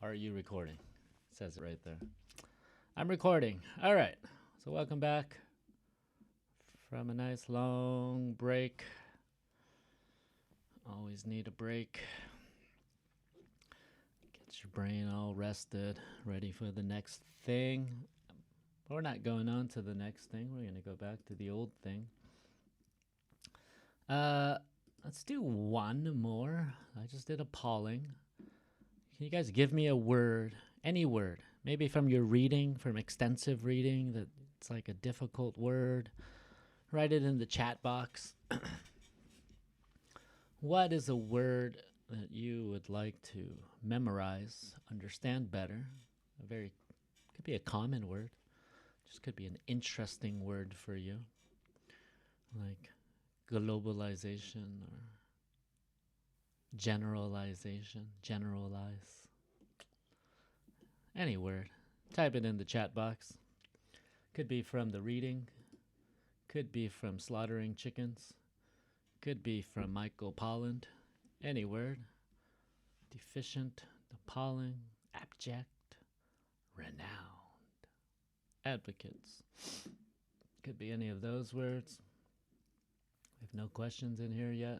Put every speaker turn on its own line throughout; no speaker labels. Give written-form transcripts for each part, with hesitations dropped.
Are you recording? It says it right there. I'm recording. All right. So, welcome back from a nice long break. Always need a break. Get your brain all rested, ready for the next thing. We're not going on to the next thing. We're going to go back to the old thing. Uh, let's do one more. I just did a polling. Can you guys give me a word, any word, maybe from your reading, from extensive reading, that it's like a difficult word? Write it in the chat box. What is a word that you would like to memorize, understand better? A very could be a common word. Just could be an interesting word for you, like globalization or generalization, generalize. Any word. Type it in the chat box. Could be from the reading, could be from slaughtering chickens, could be from Michael Polland. Any word. Deficient, appalling, abject, renowned. Advocates. Could be any of those words. We have no questions in here yet.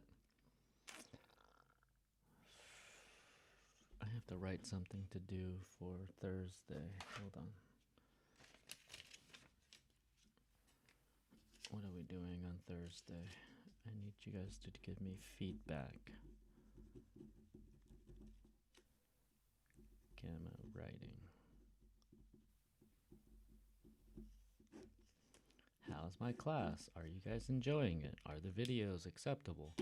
I have to write something to do for Thursday. Hold on. What are we doing on Thursday? I need you guys to give me feedback. Gamma writing. How's my class? Are you guys enjoying it? Are the videos acceptable?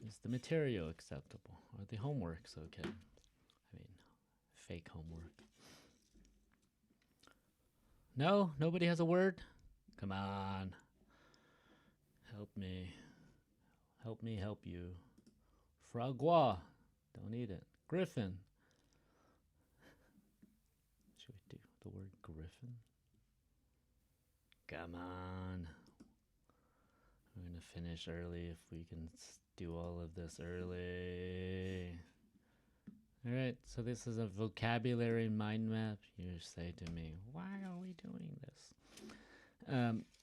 Is the material acceptable? Are the homeworks okay? I mean, fake homework. No? Nobody has a word? Come on. Help me. Help me help you. Fragua. Don't eat it. Griffin. Should we do the word griffin? Come on. We're going to finish early if we can do all of this early. All right, so this is a vocabulary mind map. You say to me, why are we doing this?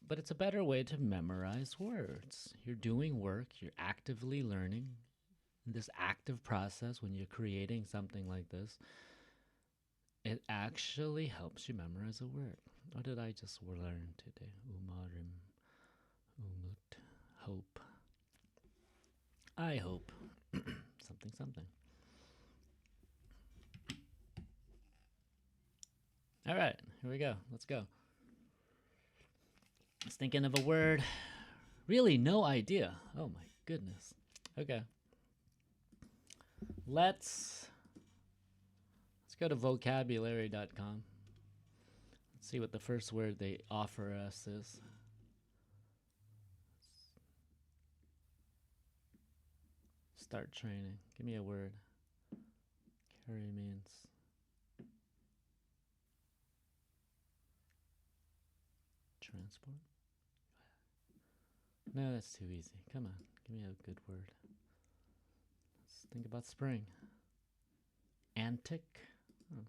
But it's a better way to memorize words. You're doing work, you're actively learning. In this active process, when you're creating something like this, it actually helps you memorize a word. What did I just learn today? Umarim, umut, hope. I hope. Something, something. All right, here we go. Let's go. I was thinking of a word. Really, no idea. Oh my goodness. Okay. Let's go to vocabulary.com. Let's see what the first word they offer us is. Start training. Give me a word. Carry means transport. No, that's too easy. Come on. Give me a good word. Let's think about spring. Antic. Oh.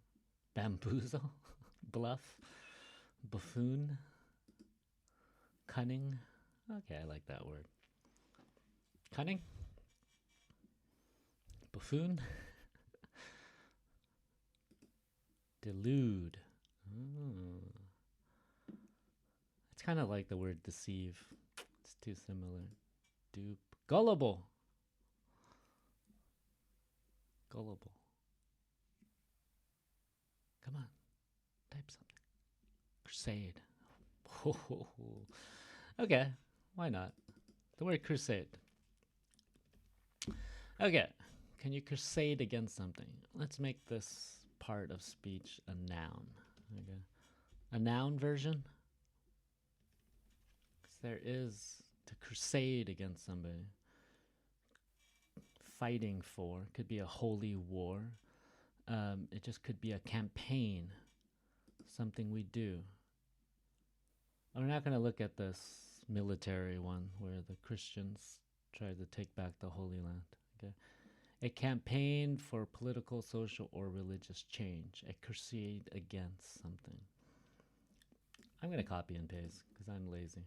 Bamboozle. Bluff. Buffoon. Cunning. Okay, I like that word. Cunning. Buffoon. Delude. Oh. It's kind of like the word deceive. It's too similar. Dupe. Gullible. Gullible. Come on. Type something. Crusade. Okay. Why not? The word crusade. Okay. Can you crusade against something? Let's make this part of speech a noun. Okay. A noun version? Because there is to crusade against somebody. Fighting for. Could be a holy war. It just could be a campaign. Something we do. I'm not going to look at this military one where the Christians tried to take back the Holy Land. Okay. A campaign for political, social, or religious change. A crusade against something. I'm going to copy and paste because I'm lazy.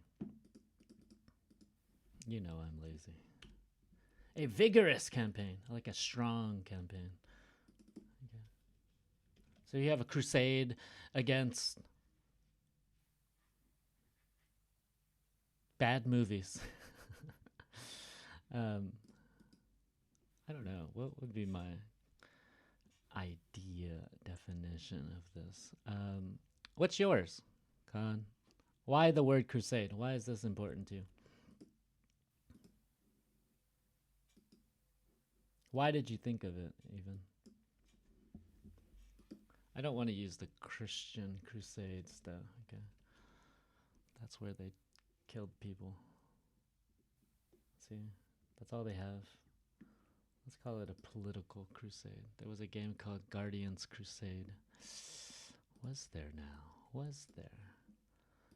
You know I'm lazy. A vigorous campaign, like a strong campaign. Okay. So you have a crusade against bad movies. I don't know. What would be my idea definition of this? What's yours, Khan? Why the word crusade? Why is this important to you? Why did you think of it, even? I don't want to use the Christian crusade stuff. Okay. That's where they killed people. See? That's all they have. Let's call it a political crusade. There was a game called Guardians Crusade. Was there now? Was there?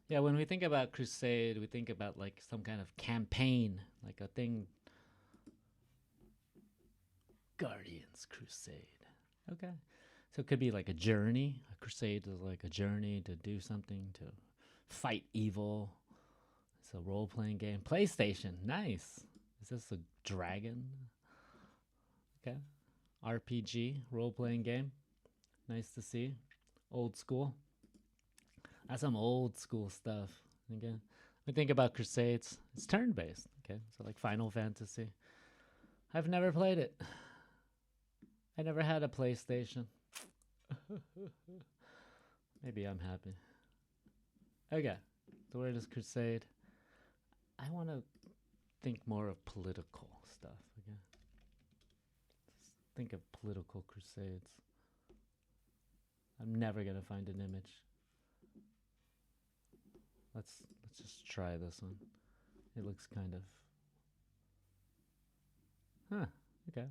Yeah, when we think about crusade, we think about like some kind of campaign, like a thing. Guardians Crusade. Okay. So it could be like a journey. A crusade is like a journey to do something, to fight evil. It's a role-playing game. PlayStation. Nice. Is this a dragon? Okay. RPG, role-playing game. Nice to see. Old school. That's some old school stuff. Again, we think about crusades. It's turn-based. Okay. So like Final Fantasy. I've never played it. I never had a PlayStation. Maybe I'm happy. Okay. The word is crusade. I want to think more of political stuff. Okay. Just think of political crusades. I'm never gonna find an image. Let's just try this one. It looks kind of. Huh. Okay.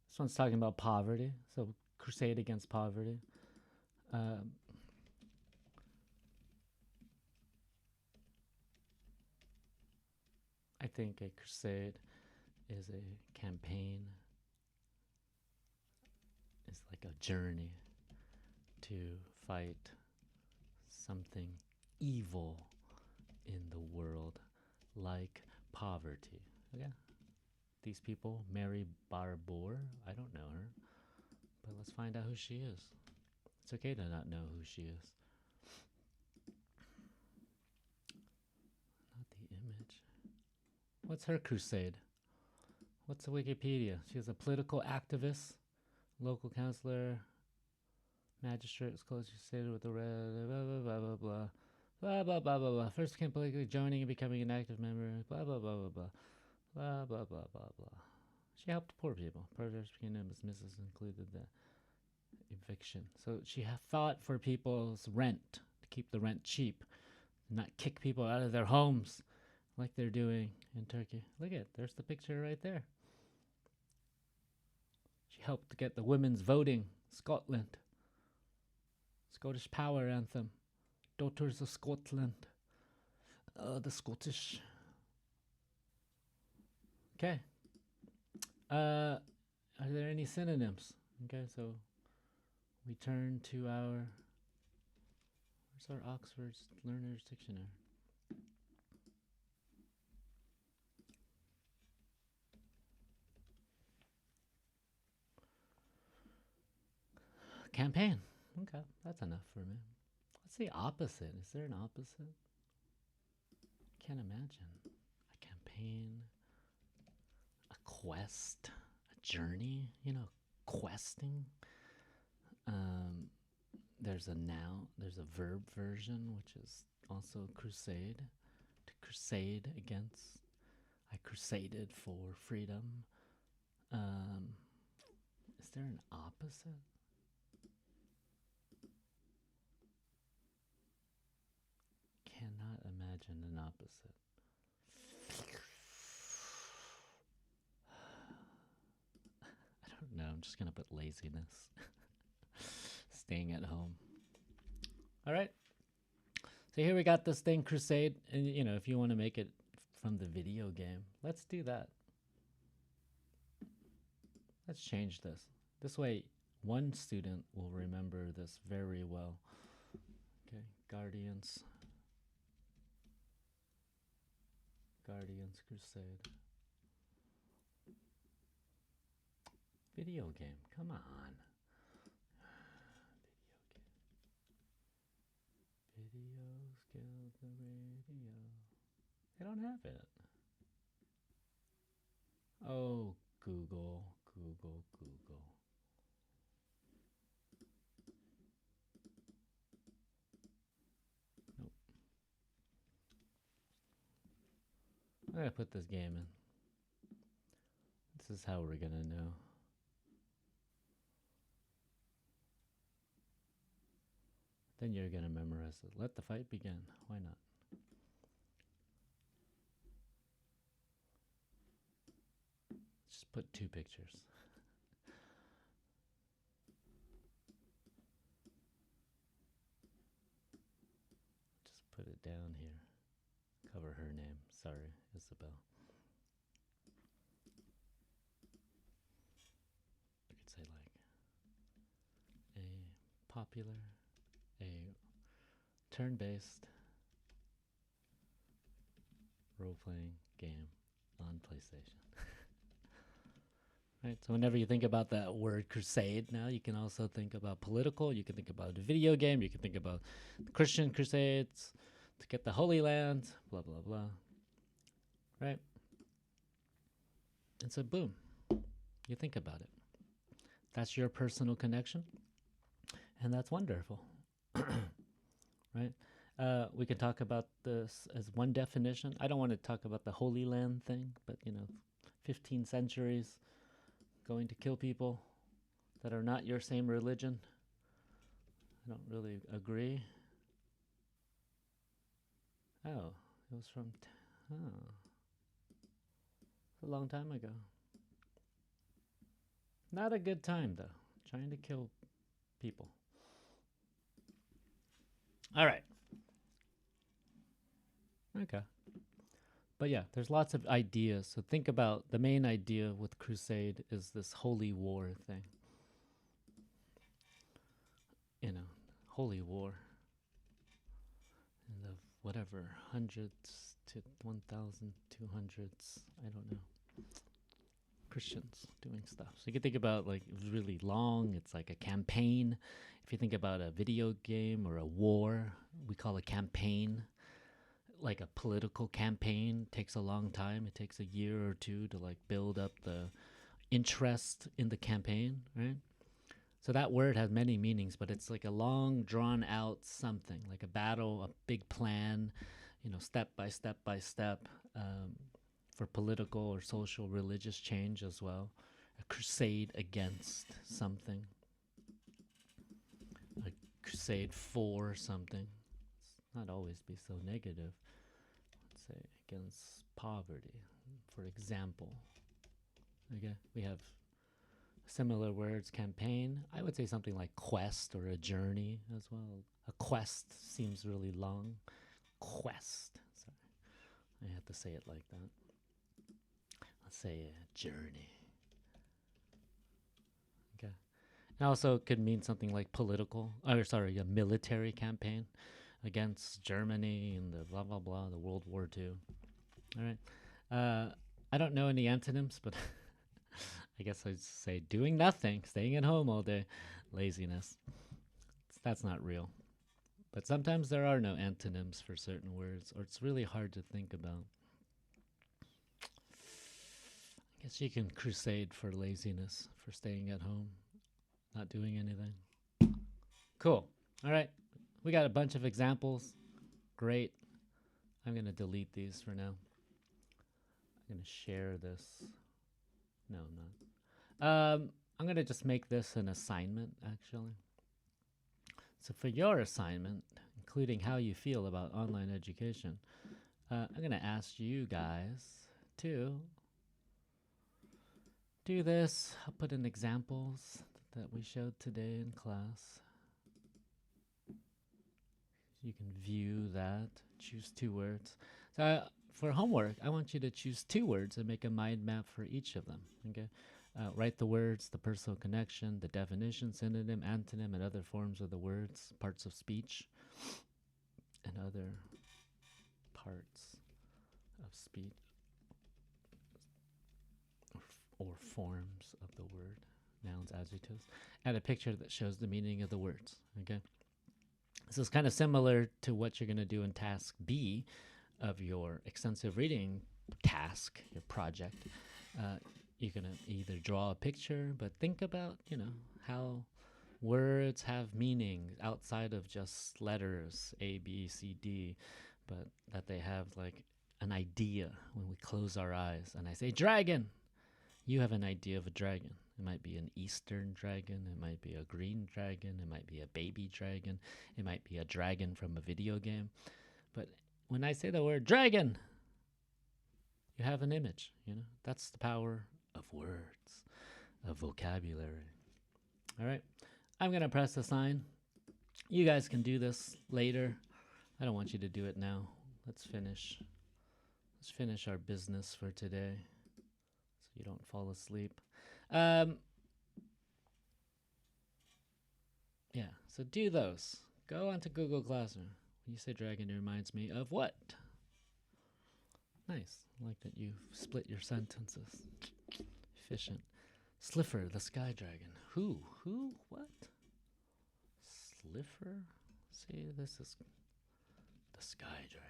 This one's talking about poverty. So crusade against poverty. I think a crusade is a campaign, is like a journey to fight something evil in the world, like poverty. Okay? These people, Mary Barbour, I don't know her, but let's find out who she is. It's okay to not know who she is. Not the image. What's her crusade? What's the Wikipedia? She was a political activist, local councillor, magistrate, was closely associated with the red, blah, blah, blah, blah, blah. Blah, blah, blah, blah, blah. First became politically joining and becoming an active member. Blah, blah, blah, blah, blah. Blah, blah, blah, blah, blah. She helped poor people. Protesters became known as Mrs. included the eviction. So she fought for people's rent, to keep the rent cheap, not kick people out of their homes like they're doing in Turkey. Look at, there's the picture right there. She helped to get the women's voting, Scotland. Scottish power anthem. Daughters of Scotland. The Scottish. Okay. Are there any synonyms? Okay, so we turn to our. Where's our Oxford Learner's Dictionary? Campaign. Okay, that's enough for me. What's the opposite? Is there an opposite? Can't imagine. A campaign, a quest, a journey, you know, questing. There's a noun, there's a verb version, which is also crusade. To crusade against. I crusaded for freedom. Is there an opposite? Cannot imagine an opposite. I don't know. I'm just going to put laziness. Staying at home. All right. So here we got this thing, crusade. And, you know, if you want to make it from the video game, let's do that. Let's change this. This way, one student will remember this very well. Okay, Guardians Crusade. Video game, come on. Video skills the radio. They don't have it. Oh, Google. Nope. I'm gonna put this game in. This is how we're gonna know. Then you're gonna memorize it. Let the fight begin. Why not? Just put 2 pictures. Just put it down here. Cover her name. Sorry, Isabel. I could say like a popular, a turn-based role-playing game on PlayStation. Right, so whenever you think about that word crusade now, you can also think about political, you can think about a video game, you can think about the Christian crusades to get the Holy Land, blah, blah, blah. Right? And so boom, you think about it. That's your personal connection, and that's wonderful. Right? We could talk about this as one definition. I don't want to talk about the Holy Land thing, but 15 centuries going to kill people that are not your same religion. I don't really agree. Oh, it was from... it's a long time ago. Not a good time, though. Trying to kill people. All right. Okay. But yeah, there's lots of ideas. So think about the main idea with crusade is this holy war thing. Holy war. In the whatever, hundreds to 1,200s, I don't know. Christians doing stuff. So you can think about like really long, it's like a campaign. If you think about a video game or a war, we call a campaign. Like a political campaign takes a long time. It takes a year or 2 to like build up the interest in the campaign, right? So that word has many meanings, but it's like a long drawn out something, like a battle, a big plan, step by step by step, for political or social religious change as well. A crusade against something. A crusade for something. Let's not always be so negative. Let's say against poverty, for example. Okay, we have similar words, campaign. I would say something like quest or a journey as well. A quest seems really long. Quest. Sorry, I have to say it like that. Let's say a journey. Okay. And also it could mean something like political, a military campaign against Germany and the blah, blah, blah, the World War II. All right. I don't know any antonyms, but I guess I'd say doing nothing, staying at home all day, laziness. That's not real. But sometimes there are no antonyms for certain words, or it's really hard to think about. I guess you can crusade for laziness, for staying at home, not doing anything. Cool. All right. We got a bunch of examples. Great. I'm going to delete these for now. I'm going to share this. No, not. I'm going to just make this an assignment, actually. So for your assignment, including how you feel about online education, I'm going to ask you guys to do this. I'll put in examples that we showed today in class. You can view that, choose 2 words. So for homework, I want you to choose 2 words and make a mind map for each of them. Okay. Write the words, the personal connection, the definition, synonym, antonym, and other forms of the words, parts of speech, and other parts of speech or forms of the word, nouns, adjectives, and a picture that shows the meaning of the words. Okay. This is kind of similar to what you're going to do in task B of your extensive reading task, your project. You're going to either draw a picture, but think about, how words have meaning outside of just letters, A, B, C, D, but that they have like an idea when we close our eyes. And I say, dragon, you have an idea of a dragon. It might be an Eastern dragon. It might be a green dragon. It might be a baby dragon. It might be a dragon from a video game. But when I say the word dragon, you have an image, That's the power of words, of vocabulary. All right. I'm going to press the sign. You guys can do this later. I don't want you to do it now. Let's finish. Let's finish our business for today so you don't fall asleep. Yeah, so do those. Go onto Google Classroom. When you say dragon, it reminds me of what? Nice. I like that you split your sentences. Efficient. Sliffer, the sky dragon. Who? What? Sliffer? See, this is the sky dragon.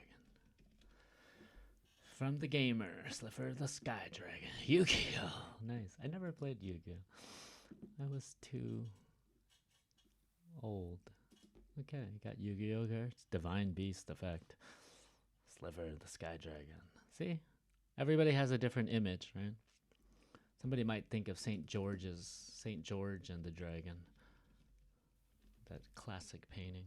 From the gamer, Sliffer, the sky dragon. Yu-Gi-Oh! Nice. I never played Yu-Gi-Oh! I was too old. Okay, you got Yu-Gi-Oh! Cards. Divine Beast effect. Sliffer, the sky dragon. See? Everybody has a different image, right? Somebody might think of St. George and the Dragon. That classic painting.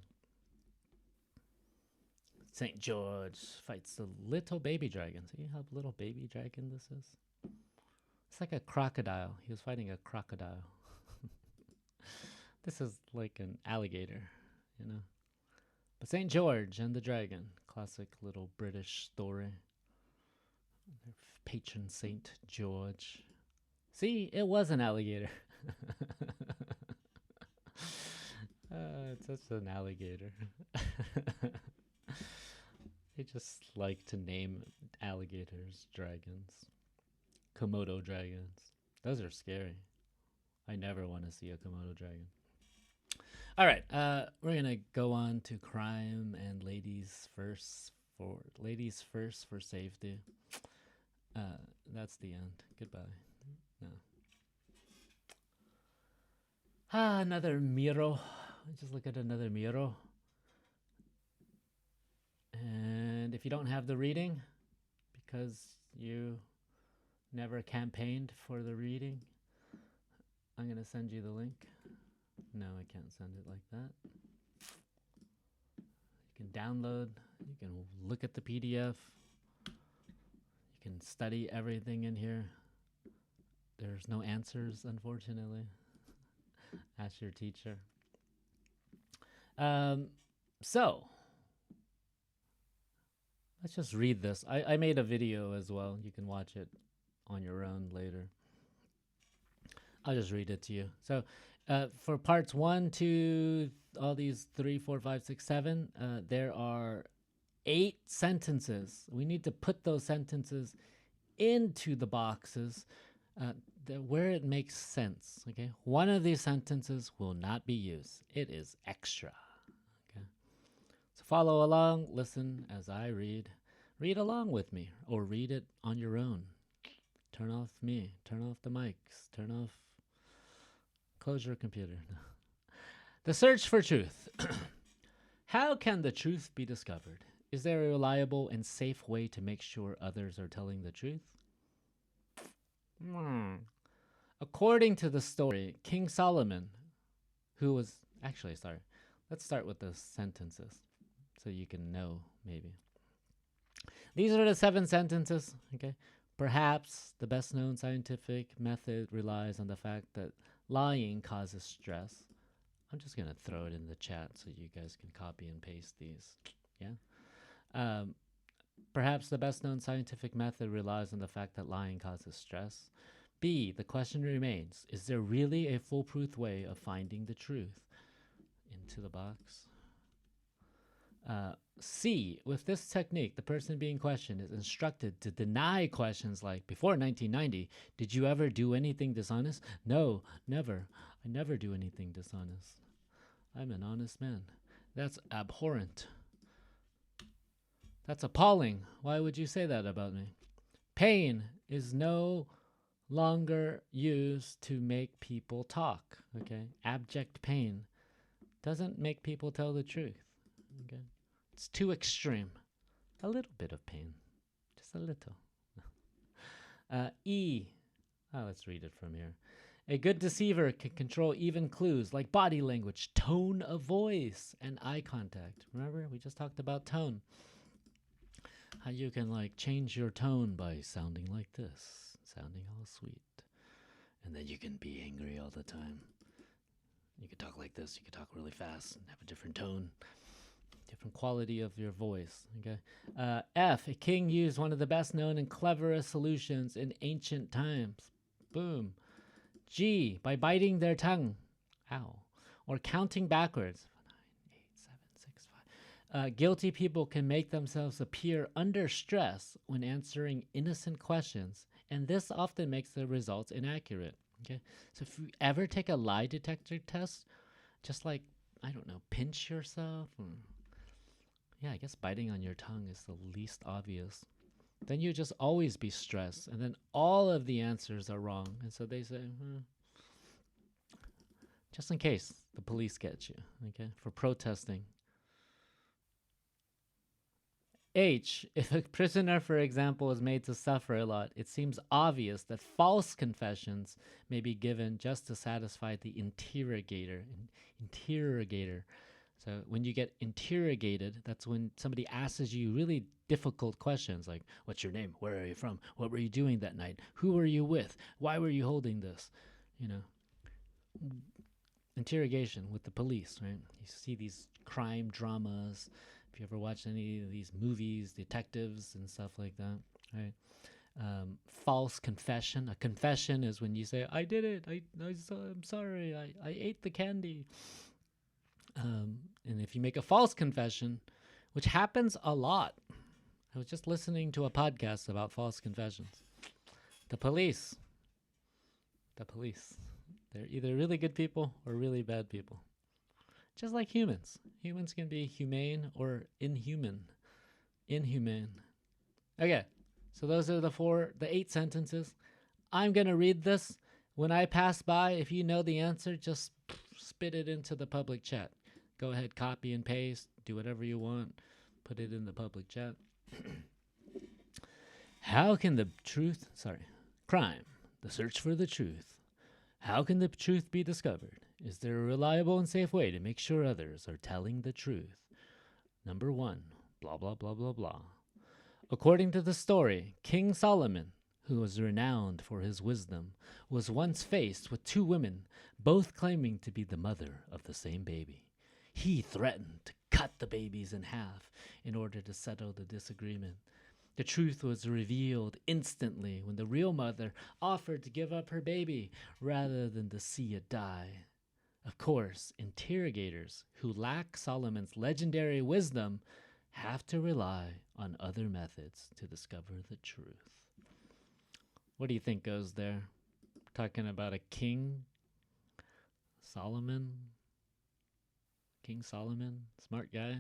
St. George fights the little baby dragon. See how little baby dragon this is? It's like a crocodile. He was fighting a crocodile. This is like an alligator, But St. George and the Dragon, classic little British story. Their patron St. George. See, it was an alligator. It's just an alligator. They just like to name alligators dragons. Komodo dragons. Those are scary. I never want to see a Komodo dragon. All right, we're going to go on to crime and ladies first for safety. That's the end. Goodbye. No. Another Miro. Just look at another Miro. And if you don't have the reading, because you never campaigned for the reading, I'm going to send you the link. No, I can't send it like that. You can download. You can look at the PDF. You can study everything in here. There's no answers, unfortunately. Ask your teacher. So, let's just read this. I made a video as well. You can watch it on your own later. I'll just read it to you. So, for parts 1, 2, all these 3, 4, 5, 6, 7, there are 8 sentences. We need to put those sentences into the boxes where it makes sense. Okay, one of these sentences will not be used. It is extra. Okay, so follow along. Listen as I read. Read along with me, or read it on your own. Turn off me. Turn off the mics. Turn off. Close your computer. The search for truth. How can the truth be discovered? Is there a reliable and safe way to make sure others are telling the truth? According to the story, King Solomon, let's start with the sentences so you can know maybe. These are the 7 sentences, okay? Perhaps the best known scientific method relies on the fact that lying causes stress. I'm just going to throw it in the chat so you guys can copy and paste these. Yeah. Perhaps the best known scientific method relies on the fact that lying causes stress. B, the question remains, is there really a foolproof way of finding the truth? Into the box. C, with this technique, the person being questioned is instructed to deny questions like, before 1990, did you ever do anything dishonest? No, never. I never do anything dishonest. I'm an honest man. That's abhorrent. That's appalling. Why would you say that about me? Pain is no longer used to make people talk, okay? Abject pain doesn't make people tell the truth, okay? It's too extreme. A little bit of pain, just a little. E. Let's read it from here. A good deceiver can control even clues like body language, tone of voice, and eye contact. Remember, we just talked about tone. How you can like change your tone by sounding like this, sounding all sweet. And then you can be angry all the time. You can talk like this, you can talk really fast and have a different tone, different quality of your voice, okay? F, a king used one of the best known and cleverest solutions in ancient times. Boom. G, by biting their tongue, ow, or counting backwards. 9, 8, 7, 6, 5. Guilty people can make themselves appear under stress when answering innocent questions, and this often makes the results inaccurate. Okay, so if you ever take a lie detector test, just like, I don't know, pinch yourself. Yeah, I guess biting on your tongue is the least obvious. Then you just always be stressed, and then all of the answers are wrong. And so they say, just in case the police get you, okay, for protesting. H, if a prisoner, for example, is made to suffer a lot, it seems obvious that false confessions may be given just to satisfy the interrogator. So when you get interrogated, that's when somebody asks you really difficult questions like, what's your name? Where are you from? What were you doing that night? Who were you with? Why were you holding this? You know, interrogation with the police, right? You see these crime dramas. If you ever watched any of these movies, detectives and stuff like that, right? False confession. A confession is when you say, I did it. I'm sorry. I ate the candy. And if you make a false confession, which happens a lot. I was just listening to a podcast about false confessions. The police, they're either really good people or really bad people. Just like humans. Humans can be humane or inhumane. Okay, so those are the 8 sentences. I'm going to read this. When I pass by, if you know the answer, just spit it into the public chat. Go ahead, copy and paste, do whatever you want, put it in the public chat. Crime, the search for the truth. How can the truth be discovered? Is there a reliable and safe way to make sure others are telling the truth? Number 1, blah, blah, blah, blah, blah. According to the story, King Solomon, who was renowned for his wisdom, was once faced with 2 women, both claiming to be the mother of the same baby. He threatened to cut the babies in half in order to settle the disagreement. The truth was revealed instantly when the real mother offered to give up her baby rather than to see it die. Of course, interrogators who lack Solomon's legendary wisdom have to rely on other methods to discover the truth. What do you think goes there? Talking about a king? Solomon? King Solomon? Smart guy?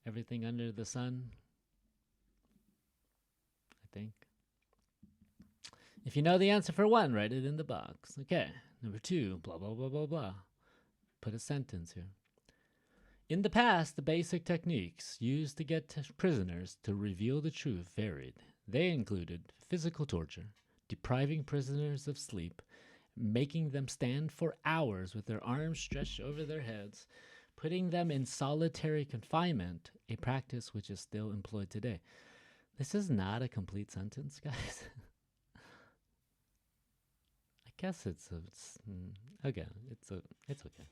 Everything under the sun? I think. If you know the answer for 1, write it in the box. Okay. Number 2, blah, blah, blah, blah, blah. Put a sentence here. In the past, the basic techniques used to get prisoners to reveal the truth varied. They included physical torture, depriving prisoners of sleep, making them stand for hours with their arms stretched over their heads, putting them in solitary confinement, a practice which is still employed today. This is not a complete sentence, guys. I guess it's okay. It's okay.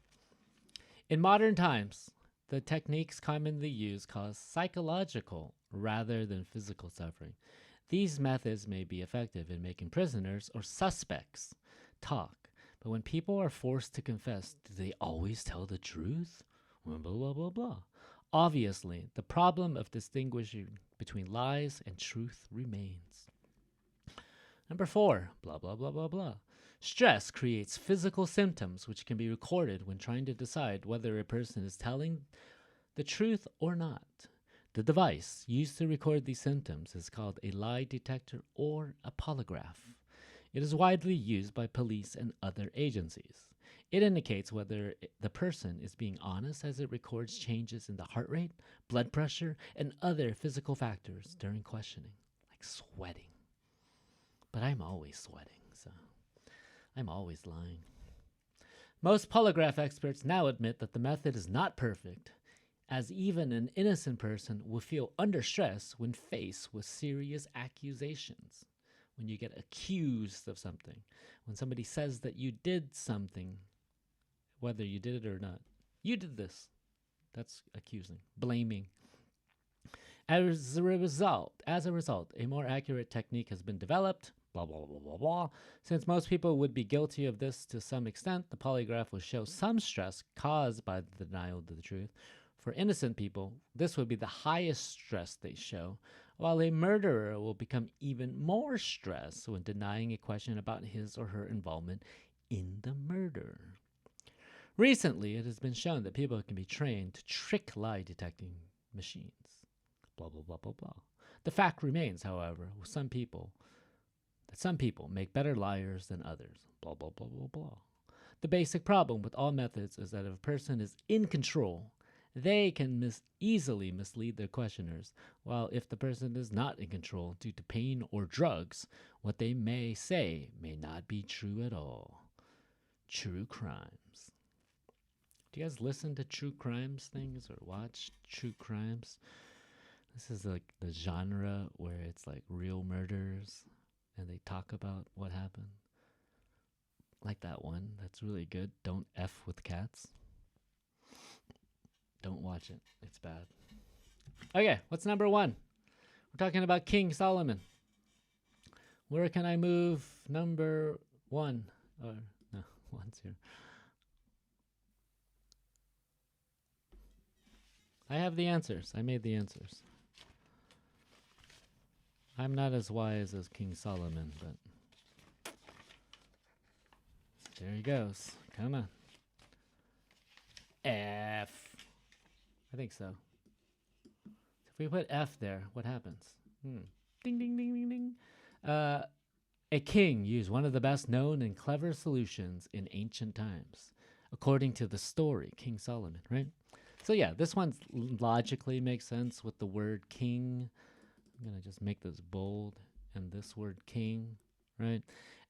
In modern times, the techniques commonly used cause psychological rather than physical suffering. These methods may be effective in making prisoners or suspects talk, but when people are forced to confess, do they always tell the truth? Blah, blah, blah, blah. Obviously, the problem of distinguishing between lies and truth remains. Number 4, blah, blah, blah, blah, blah. Stress creates physical symptoms which can be recorded when trying to decide whether a person is telling the truth or not. The device used to record these symptoms is called a lie detector or a polygraph. It is widely used by police and other agencies. It indicates whether the person is being honest as it records changes in the heart rate, blood pressure, and other physical factors during questioning, like sweating. But I'm always sweating, so I'm always lying. Most polygraph experts now admit that the method is not perfect, as even an innocent person will feel under stress when faced with serious accusations. When you get accused of something, when somebody says that you did something, whether you did it or not, you did this. That's accusing, blaming. As a result, a more accurate technique has been developed. Blah, blah, blah, blah, blah. Since most people would be guilty of this to some extent, the polygraph will show some stress caused by the denial of the truth. For innocent people, this would be the highest stress they show, while a murderer will become even more stressed when denying a question about his or her involvement in the murder. Recently, it has been shown that people can be trained to trick lie detecting machines. Blah, blah, blah, blah, blah. The fact remains, however, with some people, that some people make better liars than others. Blah, blah, blah, blah, blah. The basic problem with all methods is that if a person is in control, they can easily mislead their questioners, while if the person is not in control due to pain or drugs, what they may say may not be true at all. True crimes. Do you guys listen to true crimes things or watch true crimes? This is like the genre where it's like real murders and they talk about what happened. Like that one. That's really good. Don't F with cats. Don't watch it. It's bad. Okay, what's number 1? We're talking about King Solomon. Where can I move number 1? Or no, 1's here. I have the answers. I made the answers. I'm not as wise as King Solomon, but there he goes. Come on. F. I think so. If we put F there, what happens? Ding, ding, ding, ding, ding. A king used one of the best known and clever solutions in ancient times, according to the story, King Solomon, right? So yeah, this one logically makes sense with the word king. I'm going to just make this bold and this word king, right?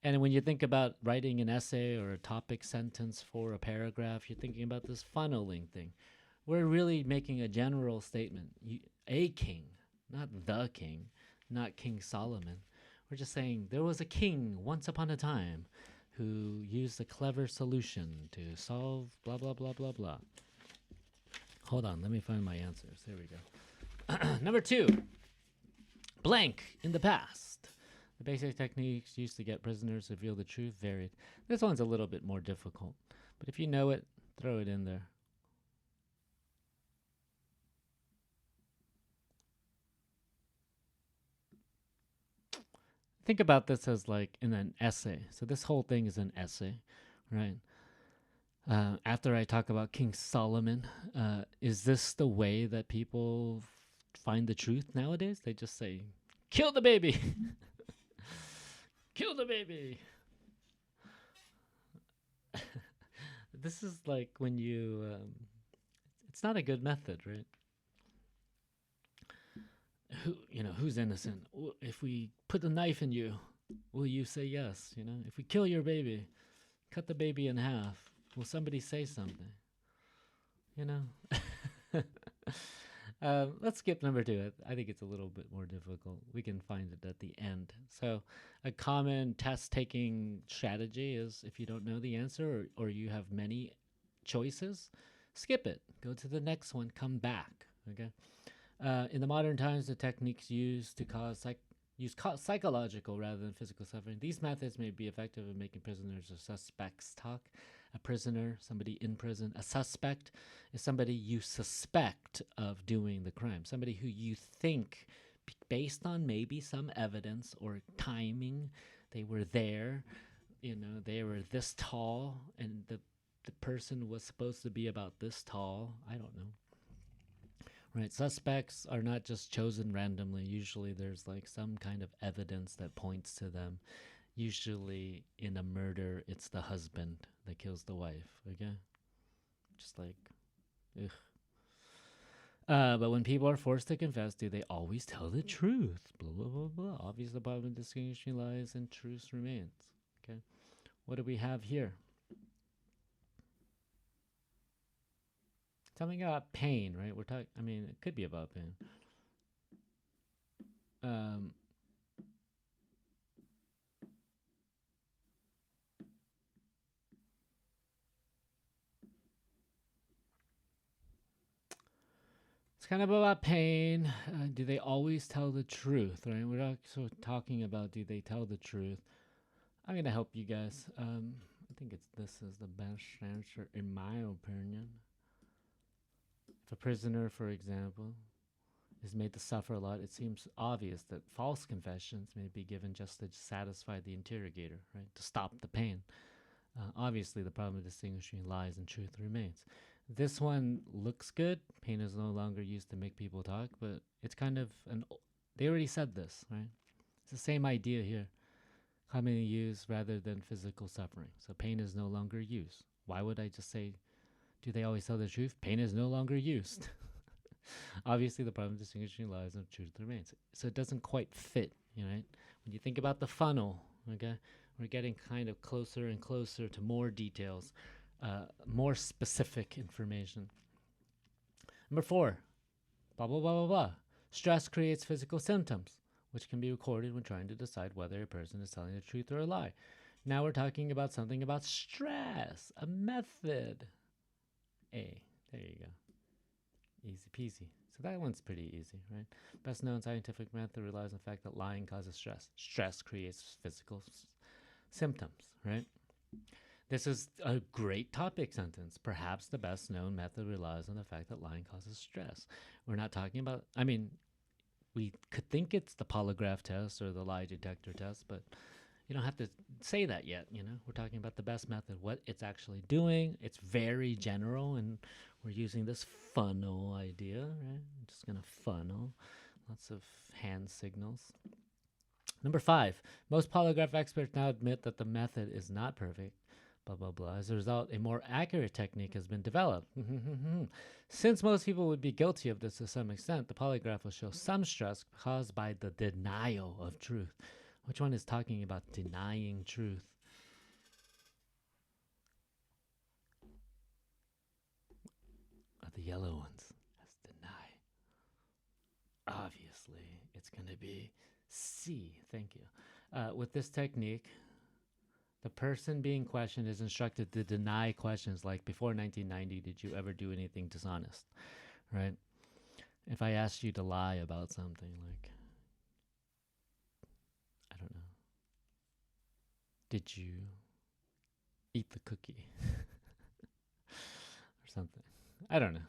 And when you think about writing an essay or a topic sentence for a paragraph, you're thinking about this funneling thing. We're really making a general statement. A king, not the king, not King Solomon. We're just saying there was a king once upon a time who used a clever solution to solve blah, blah, blah, blah, blah. Hold on, let me find my answers. There we go. Number 2, blank in the past. The basic techniques used to get prisoners to reveal the truth varied. This one's a little bit more difficult, but if you know it, throw it in there. Think about this as like in an essay. So this whole thing is an essay, right? After I talk about King Solomon, is this the way that people find the truth nowadays? They just say, kill the baby. Kill the baby. This is like when you, it's not a good method, right? Who's innocent? If we put a knife in you, will you say yes? If we kill your baby, cut the baby in half, will somebody say something? Let's skip number 2. I think it's a little bit more difficult. We can find it at the end. So a common test-taking strategy is if you don't know the answer or you have many choices, skip it. Go to the next one. Come back. Okay. In the modern times, the techniques used to cause use psychological rather than physical suffering. These methods may be effective in making prisoners or suspects talk. A prisoner, somebody in prison. A suspect is somebody you suspect of doing the crime, somebody who you think, based on maybe some evidence or timing, they were there, they were this tall, and the person was supposed to be about this tall. I don't know. Right, suspects are not just chosen randomly. Usually there's like some kind of evidence that points to them. Usually in a murder, it's the husband that kills the wife, okay? Just like, ugh. But when people are forced to confess, do they always tell the truth? Blah, blah, blah, blah. Obviously, the problem distinguishing lies and truth remains, okay? What do we have here? Something about pain, right? We're talking, I mean, it could be about pain. It's kind of about pain. Do they always tell the truth, right? We're also talking about, do they tell the truth? I'm going to help you guys. I think this is the best answer, in my opinion. If a prisoner, for example, is made to suffer a lot, it seems obvious that false confessions may be given just to satisfy the interrogator, right? To stop the pain. Obviously, the problem of distinguishing lies and truth remains. This one looks good. Pain is no longer used to make people talk, but it's kind of they already said this, right? It's the same idea here. Commonly used rather than physical suffering. So pain is no longer used. Why would I just say, do they always tell the truth? Pain is no longer used. Obviously, the problem of distinguishing lies and truth remains. So it doesn't quite fit, right? When you think about the funnel, okay, we're getting kind of closer and closer to more details, more specific information. Number 4, blah, blah, blah, blah, blah. Stress creates physical symptoms, which can be recorded when trying to decide whether a person is telling the truth or a lie. Now we're talking about something about stress, a method. There you go. Easy peasy. So that one's pretty easy, right? Best known scientific method relies on the fact that lying causes stress. Stress creates physical symptoms, right? This is a great topic sentence. Perhaps the best known method relies on the fact that lying causes stress. We're not talking about, I mean, we could think it's the polygraph test or the lie detector test, but you don't have to say that yet, We're talking about the best method, what it's actually doing. It's very general, and we're using this funnel idea, right? I'm just going to funnel. Lots of hand signals. Number 5, most polygraph experts now admit that the method is not perfect. Blah, blah, blah. As a result, a more accurate technique has been developed. Since most people would be guilty of this to some extent, the polygraph will show some stress caused by the denial of truth. Which one is talking about denying truth? The yellow ones. That's deny. Obviously, it's going to be C. Thank you. With this technique, the person being questioned is instructed to deny questions like, before 1990, did you ever do anything dishonest? Right? If I asked you to lie about something, like, I don't know, did you eat the cookie? Or something. I don't know.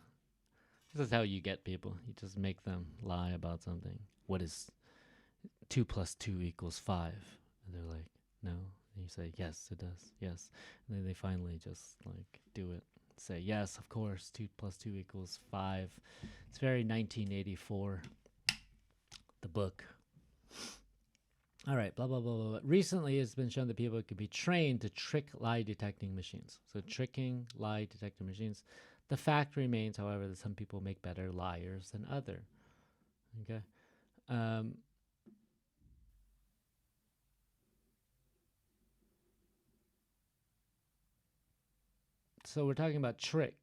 This is how you get people. You just make them lie about something. What is 2 + 2 = 5? And they're like, no. And you say, yes, it does. Yes. And then they finally just like do it. Say, yes, of course, 2 + 2 = 5. It's very 1984, the book. All right, blah, blah, blah, blah, blah. Recently, it's been shown that people could be trained to trick lie detecting machines. So tricking lie detecting machines. The fact remains, however, that some people make better liars than others. Okay. So we're talking about trick.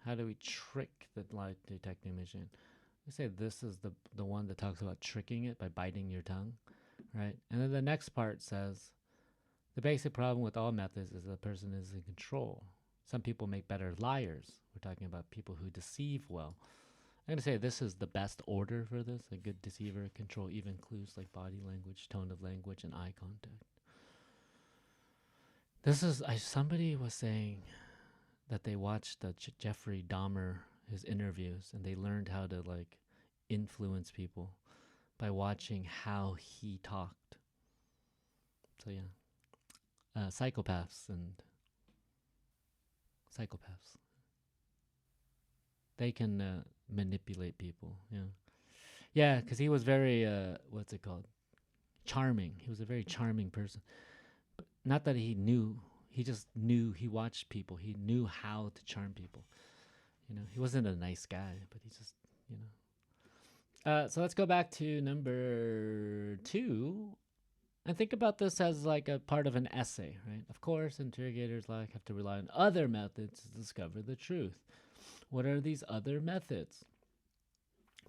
How do we trick the lie detecting machine? I say this is the one that talks about tricking it by biting your tongue, right? And then the next part says, the basic problem with all methods is the person is in control. Some people make better liars. We're talking about people who deceive well. I'm gonna say this is the best order for this. A good deceiver control even clues like body language, tone of language, and eye contact. This is somebody was saying that they watched the Jeffrey Dahmer his interviews and they learned how to like influence people by watching how he talked. So yeah, psychopaths and psychopaths. They can manipulate people. Yeah, yeah, because he was very what's it called? Charming. He was a very charming person. But not that he knew. He just knew. He watched people. He knew how to charm people. You know, he wasn't a nice guy, but he just, you know. So let's go back to number 2. And think about this as like a part of an essay, right? Of course, interrogators like have to rely on other methods to discover the truth. What are these other methods?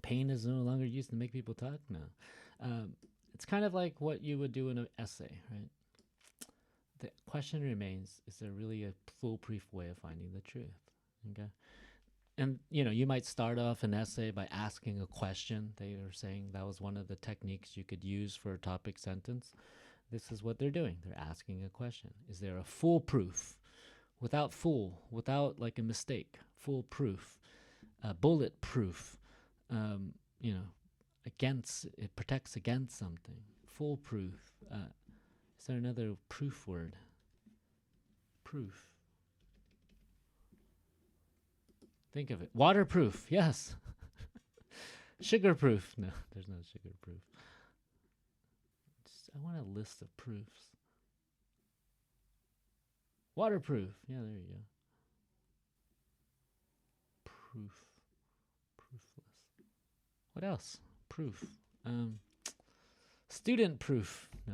Pain is no longer used to make people talk now. It's kind of like what you would do in an essay, right? The question remains: is there really a foolproof way of finding the truth? Okay, and you might start off an essay by asking a question. They are saying that was one of the techniques you could use for a topic sentence. This is what they're doing. They're asking a question. Is there a foolproof, without like a mistake, foolproof, bulletproof, um, you know, against, it protects against something, foolproof. Is there another proof word? Proof. Think of it. Waterproof. Yes. Sugarproof. No, there's no sugarproof. I want a list of proofs. Waterproof. Yeah, there you go. Proof. Proofless. What else? Proof. Student proof. No.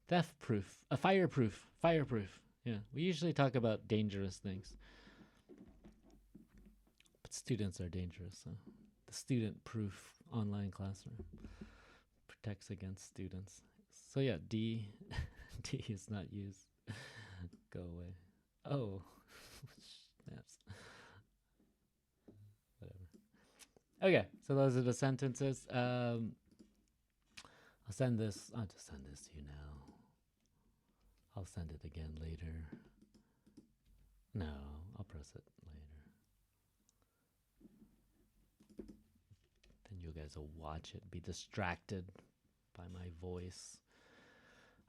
Theft proof. A fireproof. Fireproof. Yeah, we usually talk about dangerous things. But students are dangerous. So the student proof online classroom protects against students. So yeah, D D is not used. Go away. Oh. Snaps. Whatever. Okay, so those are the sentences. I'll just send this to you now. I'll send it again later. No, I'll press it later. Then you guys will watch it, be distracted by my voice.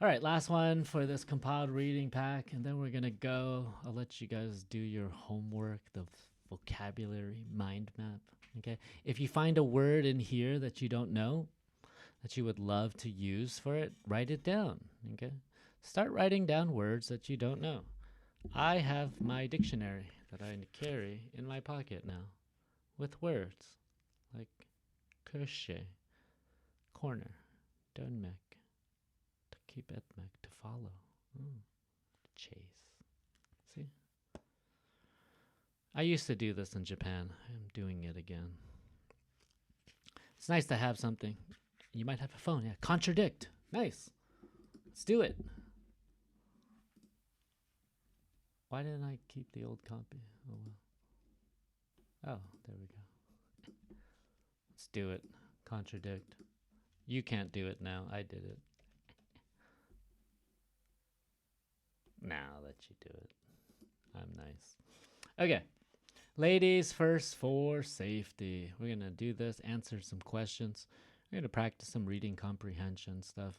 All right, last one for this compiled reading pack, and then we're going to go. I'll let you guys do your homework, the vocabulary mind map. Okay. If you find a word in here that you don't know, that you would love to use for it, write it down. Okay. Start writing down words that you don't know. I have my dictionary that I carry in my pocket now with words like köşe, corner, dönmek, takip etmek, to follow, chase. See? I used to do this in Japan. I'm doing it again. It's nice to have something. You might have a phone. Yeah. Contradict. Nice. Let's do it. Why didn't I keep the old copy? Oh, well. Oh, there we go. Let's do it. Contradict. You can't do it now. I did it. Now I'll let you do it. I'm nice. Okay. Ladies first for safety. We're going to do this, answer some questions. We're going to practice some reading comprehension stuff.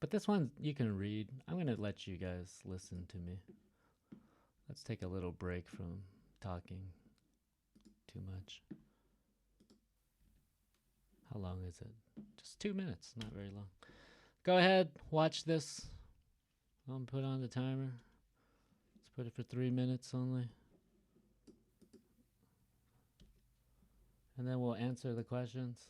But this one you can read. I'm going to let you guys listen to me. Let's take a little break from talking too much. How long is it? Just 2 minutes, not very long. Go ahead, watch this. I'll put on the timer. Let's put it for 3 minutes only. And then we'll answer the questions.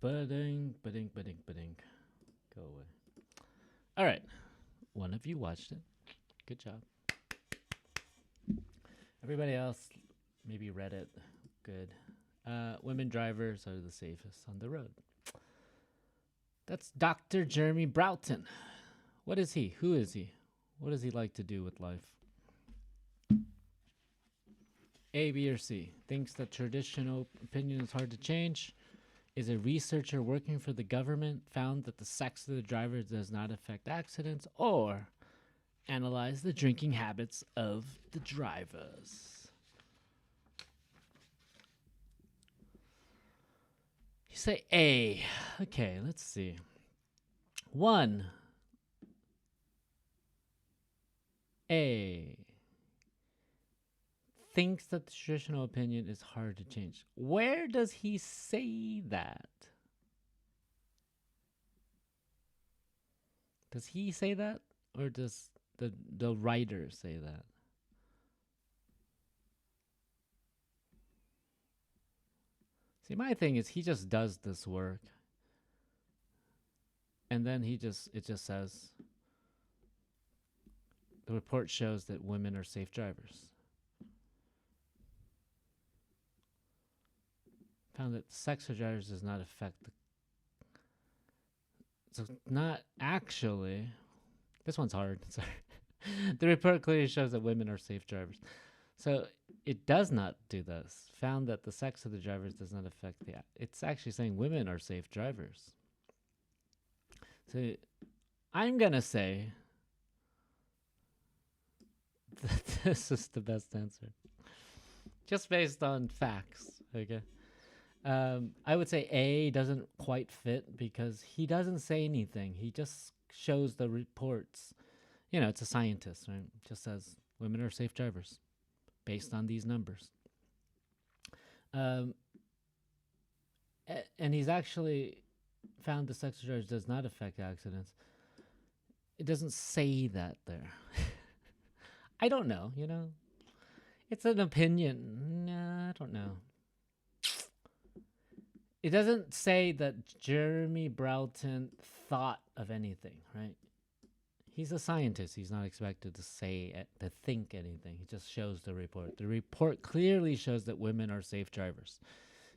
Ba-ding, ba-ding, ba-ding, ba-ding. Go away. All right. One of you watched it. Good job. Everybody else maybe read it. Good. Women drivers are the safest on the road. That's Dr. Jeremy Broughton. What is he? Who is he? What does he like to do with life? A, B, or C? Thinks that traditional opinion is hard to change. Is a researcher working for the government, found that the sex of the driver does not affect accidents, or analyze the drinking habits of the drivers. You say A. Okay, let's see. 1. A. Thinks that the traditional opinion is hard to change. Where does he say that? Does he say that? Or does the writer say that? See, my thing is he just does this work. And then it just says the report shows that women are safe drivers. Found that sex of drivers does not affect the. So not actually. This one's hard. Sorry. The report clearly shows that women are safe drivers. So it does not do this. Found that the sex of the drivers does not affect the. It's actually saying women are safe drivers. So I'm going to say that this is the best answer. Just based on facts. Okay. I would say A doesn't quite fit because he doesn't say anything. He just shows the reports. You know, it's a scientist, right? Just says women are safe drivers based on these numbers. And he's actually found the sex of drivers does not affect accidents. It doesn't say that there. I don't know, you know. It's an opinion. Nah, I don't know. It doesn't say that Jeremy Broughton thought of anything, right? He's a scientist. He's not expected to to think anything. He just shows the report. The report clearly shows that women are safe drivers.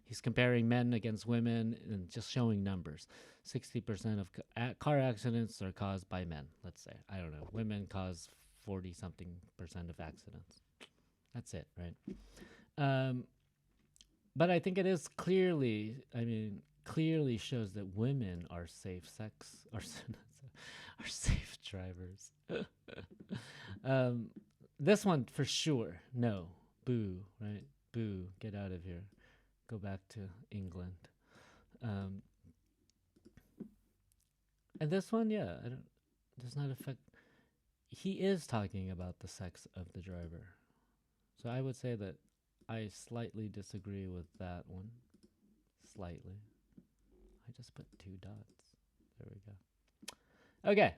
He's comparing men against women and just showing numbers. 60% of car accidents are caused by men, let's say. I don't know. Women cause 40-something% of accidents. That's it, right? But I think it is clearly shows that women are safe are safe drivers. This one for sure. No. Boo, right? Boo. Get out of here. Go back to England. And this one, yeah, does not affect. He is talking about the sex of the driver. So I would say that I slightly disagree with that one. Slightly. I just put 2 dots. There we go. Okay.